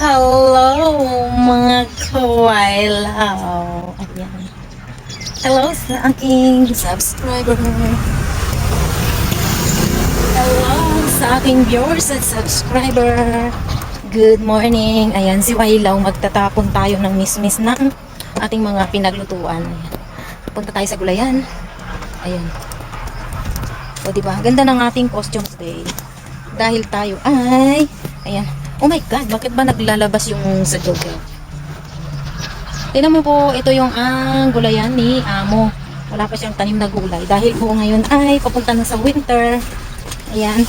Hello, mga kawailaw. Ayan. Hello sa aking subscriber. Hello sa aking viewers at subscriber. Good morning. Ayan, si Wailaw. Magtatapon tayo ng mismis ng ating mga pinaglutuan. Ayan. Punta tayo sa gulayan. Ayan. O, diba? Ganda ng ating costume today. Dahil tayo ay... Ayan. Oh my God, bakit ba naglalabas yung sa Google? Tingnan mo po, ito yung gulayan ni Amo. Wala pa siyang tanim na gulay. Dahil po ngayon ay papunta na sa winter. Ayan.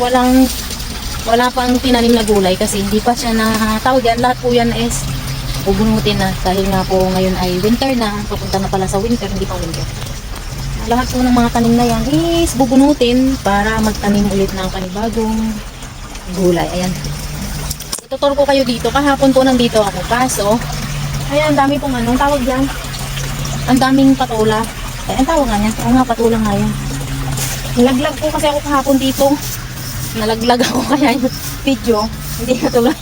Wala pang tinanim na gulay kasi hindi pa siya natawag yan. Lahat po yan is bubunutin na. Dahil nga po ngayon ay winter na. Papunta na pala sa winter, hindi pa winter. Lahat po ng mga tanim na yan is bubunutin para magtanim ulit ng panibagong gulay. Ayan. Ituturo ko kayo dito. Kahapon po nandito ako. Kaso, ayan, ang dami pong anong tawag yan. Ang daming patula. Ay, ang tawag nga yan. Oo nga, patula nga yan. Nalaglag po kasi ako kahapon dito. Nalaglag ako kaya yung video. Hindi natuloy.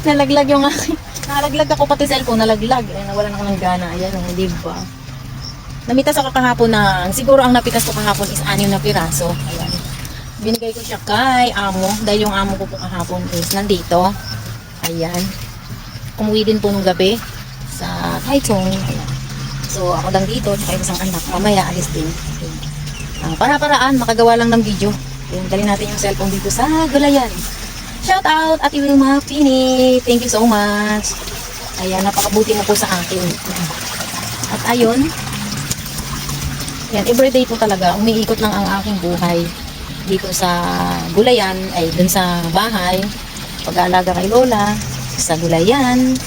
Nalaglag yung aking. Nalaglag ako pati cellphone. Nalaglag. Eh, nawalan ako ng gana. Ayan, di ba? Namitas ako kahapon na, siguro ang napitas ko kahapon is 6 na piraso. Ayan. Binigay ko siya kay Amo. Dahil yung Amo ko po kahapon is nandito. Ayan. Umuwi din po nung gabi sa Taichung. Ayan. So, ako lang dito. Tsaka isang anak. Mamaya, alis din. Para-paraan, makagawa lang ng video. Ayan, dali natin yung cellphone dito sa gulayan. Shout out at Wilma Pini. Thank you so much. Ayan, napakabuti mo po sa akin. At ayun. Ayan, everyday po talaga. Umiikot lang ang aking buhay. Dito sa gulayan, ay dun sa bahay, pag-aalaga kay Lola, sa gulayan.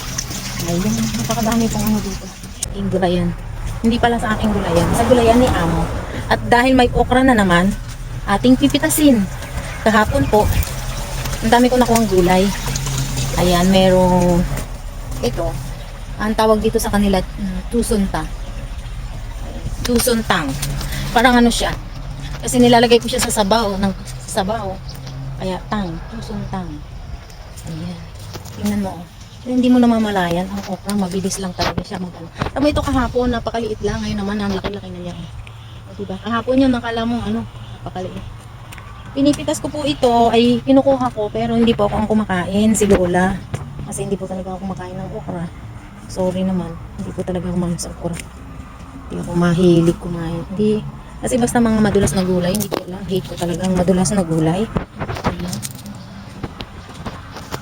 Ayun, napakadami pong ano dito. Aking gulayan. Hindi pala sa aking gulayan, sa gulayan ni Amo. At dahil may okra na naman, ating pipitasin. Kahapon po, ang dami ko nakuhang gulay. Ayan, merong ito. Ang tawag dito sa kanila, tusunta. Tusuntang. Parang ano siya. Kasi nilalagay ko siya sa sabaw, kaya tusuntang. Ayan. Tingnan mo. Hindi mo namamalayan ang okra, mabilis lang talaga siya mag-ano. Tama ito kahapon, napakaliit lang. Ngayon naman, ang laki-laki na yan. O, diba? Kahapon yun, nakala mo, napakaliit. Pinipitas ko po ito, ay kinukuha ko, pero hindi po ako ang kumakain, si Lola. Kasi hindi po talaga ako kumakain ng okra. Sorry naman, hindi po talaga ako kumain sa okra. Hindi ako mahilig kumain. Kasi basta mga madulas na gulay, hindi ko lang. Hate ko talagang madulas na gulay. Ayan.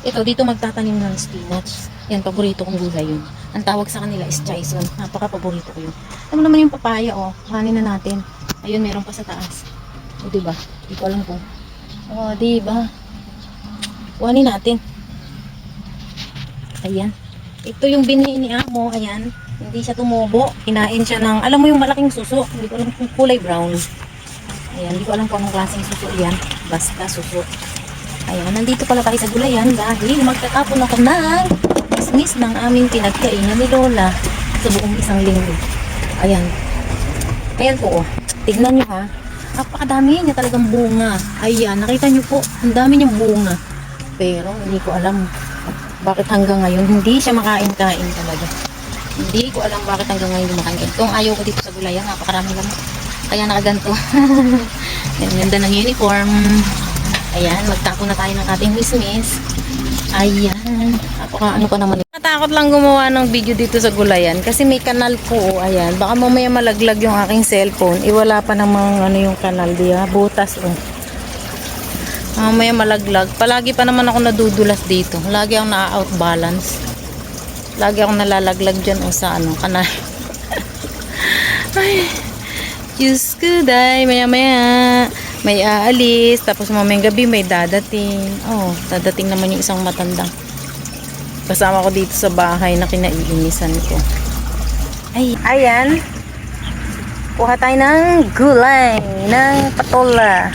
Ito, dito magtatanim ng spinach. Yan, paborito kong gulay yun. Ang tawag sa kanila is chaison. Napaka-paborito ko yun. Ano naman yung papaya, oh. Kanin na natin. Ayun, meron pa sa taas. O, diba? Hindi ko alam po. O, diba? Kuhanin natin. Ayan. Ito yung binhi ni Amo. Ayan. Hindi siya tumubo. Kinain siya ng, alam mo yung malaking suso. Hindi ko alam kung kulay brown. Ayan, hindi ko alam kung anong klaseng suso yan. Basta suso. Ayan, nandito pala tayo sa gulayan dahil magtatapon ako ng mismis ng aming pinagkainan ni Lola sa buong isang linggo. Ayan. Ayan po, oh. Tignan nyo ha. Napakadami niya talagang bunga. Ayan, nakita nyo po. Ang dami niyang bunga. Pero hindi ko alam bakit hanggang ngayon hindi siya makain-kain talaga. Hindi ko alam bakit hanggang ngayon lumakain. Kung ayaw ko dito sa gulayan, napakarami lang. Kaya nakaganto. Ang ganda ng uniform. Ayan, magtapon na tayo ng ating mismis. Ayan. Ano pa naman. Natakot lang gumawa ng video dito sa gulayan kasi may kanal po. Ayan, baka mamaya malaglag yung aking cellphone. Wala pa namang yung kanal diya. Butas oh. Mamaya malaglag. Palagi pa naman ako nadudulas dito. Lagi akong na-out balance. Lagi akong nalalaglag dyan o sa kanal. Ay, Diyos ko, day. Maya-maya may aalis. Tapos mamayang gabi may dadating. Oh, dadating naman yung isang matandang. Kasama ko dito sa bahay na kinaiinisan ko. Ay, ayan. Kuha tayo ng gulay, ng patola.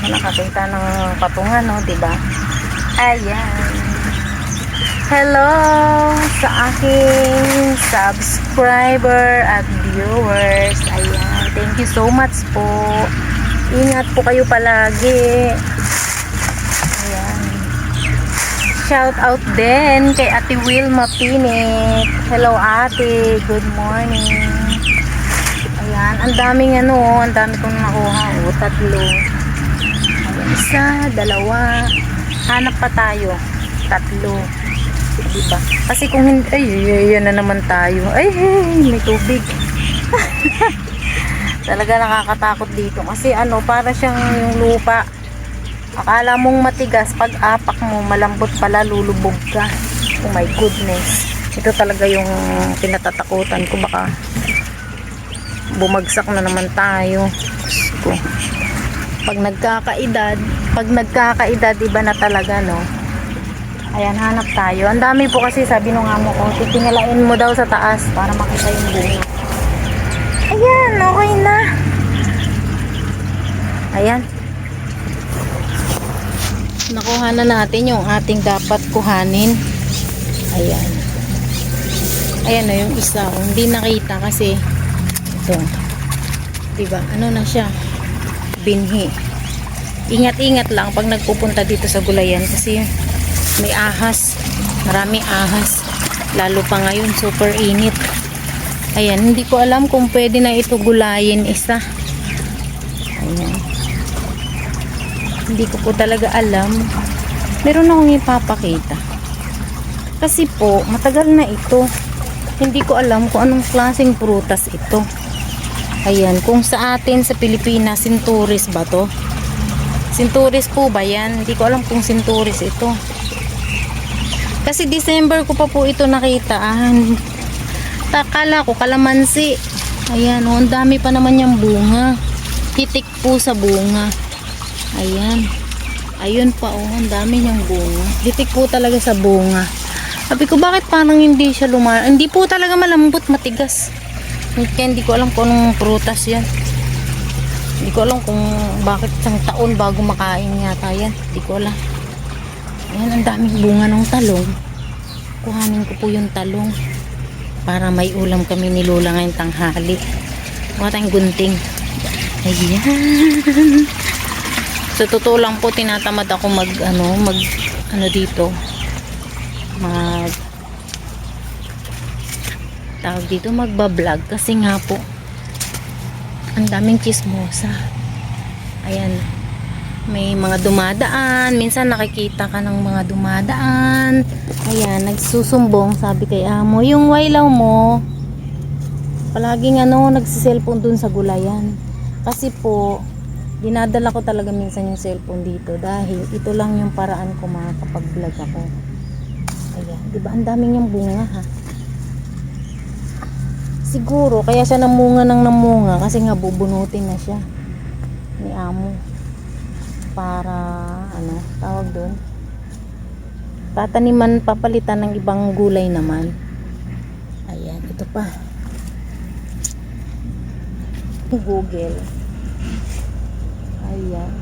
Nakakita ng patungan, no? Diba? Ayan. Hello sa aking subscriber at viewers. Ayan, thank you so much po. Ingat po kayo palagi. Ayan. shout out din kay Ate Wilma Pinik. Hello ate, good morning. Ayan, ang daming ang dami kong nakuha. Tatlo. Ayan, isa, dalawa. Hanap pa tayo. Tatlo. Diba? Kasi kung hindi, yan na naman tayo. Ay, may tubig. Talaga nakakatakot dito. Kasi para siyang yung lupa. Akala mong matigas, pag apak mo, malambot pala, lulubog ka. Oh my goodness. Ito talaga yung pinatatakutan ko. Baka bumagsak na naman tayo. Ko. Pag nagkakaedad, iba na talaga, no? Ayan, hanap tayo. Ang dami po kasi, sabi nung amo ko, titingalain mo daw sa taas para makita yung bunga. Ayan, okay na. Ayan. Nakuha na natin yung ating dapat kuhanin. Ayan. Ayan na yung isa. Hindi nakita kasi ito. Diba? Ano na siya? Binhi. Ingat-ingat lang pag nagpupunta dito sa gulayan kasi may ahas. Maraming ahas. Lalo pa ngayon, super init. Ayan. Hindi ko alam kung pwede na ito gulayin isa. Ayan. Hindi ko po talaga alam. Meron akong ipapakita. Kasi po, matagal na ito. Hindi ko alam kung anong klaseng prutas ito. Ayan, kung sa atin sa Pilipinas, sinturis ba to? Sinturis po ba yan? Hindi ko alam kung sinturis ito. Kasi December ko pa po ito nakita. Takala ko kalamansi. Ayan, ang dami pa naman yung bunga. Hitik po sa bunga. Ayan. Ayun pa, ang dami niyang bunga. Hitik po talaga sa bunga. Sabi ko, bakit parang hindi siya hindi po talaga malambot, matigas. Kaya hindi ko alam kung anong prutas yan. Hindi ko alam kung bakit isang taon bago makain yata yan. Hindi ko alam. Ayan, ang daming bunga ng talong. Kuhanin ko po yung talong para may ulam kami ni Lola ngayong tanghali. Huwag tayong gunting. Ayan. Sa totoo lang po, tinatamad ako dito. Magba-vlog kasi nga po ang daming chismosa. Ayan. May mga dumadaan. Minsan nakikita ka ng mga dumadaan. Ayan, nagsusumbong. Sabi kay amo, yung wailaw mo palaging nagsiselfone dun sa gulayan. Kasi po dinadala ko talaga minsan yung cellphone dito dahil ito lang yung paraan ko makakapag-vlog ako. Ayan, diba ang daming yung bunga ha. Siguro kaya siya namunga kasi nga bubunutin na siya ni amo para tawag doon, tataniman, papalitan ng ibang gulay naman. Ayan, ito pa Google. Ayan.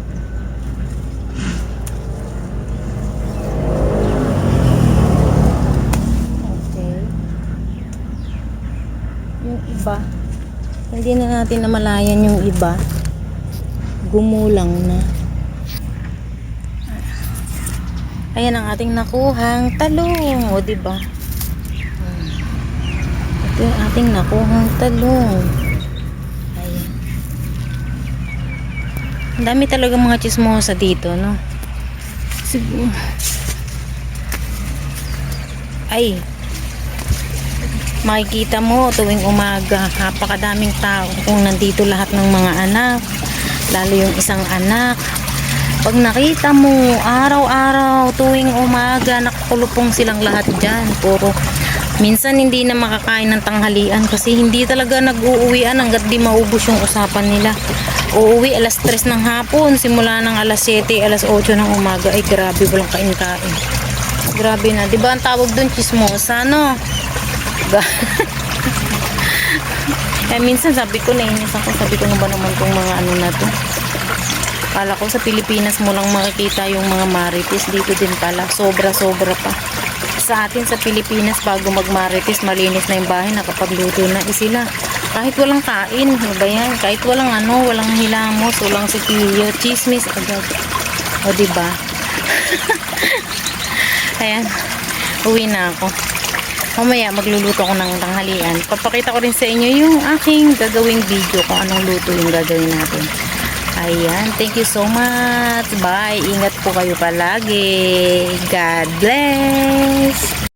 Okay. Yung iba, hindi na natin namalayan yung iba. Gumulang na. Ayan ang ating nakuhang talong. O, diba? Ito yung ating nakuhang talong. Ang dami talaga mga chismosa dito, no? Siguro. Ay. Makikita mo tuwing umaga, napakadaming tao kung nandito lahat ng mga anak, lalo yung isang anak. Pag nakita mo, araw-araw, tuwing umaga, nakakulupong silang lahat dyan. Puro. Minsan hindi na makakain ng tanghalian kasi hindi talaga nag-uuwian hanggat di maubos yung usapan nila. Uuwi alas 3 ng hapon, simula ng alas 7, alas 8 ng umaga. Ay grabe, walang kain-kain. Grabe na, di ba ang tawag doon chismosa, no? Kaya minsan sabi ko, nainis ako, sabi ko ba naman tong mga na to. Kala ko sa Pilipinas mo lang makikita yung mga marites, dito din pala, sobra-sobra pa. Sa atin sa Pilipinas, bago magmarites, malinis na yung bahay, nakapagluto na sila. Kahit walang kain, ano ba yan? Kahit walang walang hilamos, walang sipilyo, chismis agad. O diba? Ayan, uwi na ako. Mamaya magluluto ko ng tanghalian. Papakita ko rin sa inyo yung aking gagawing video kung anong luto yung gagawin natin. Ayan, thank you so much. Bye. Ingat po kayo palagi. God bless.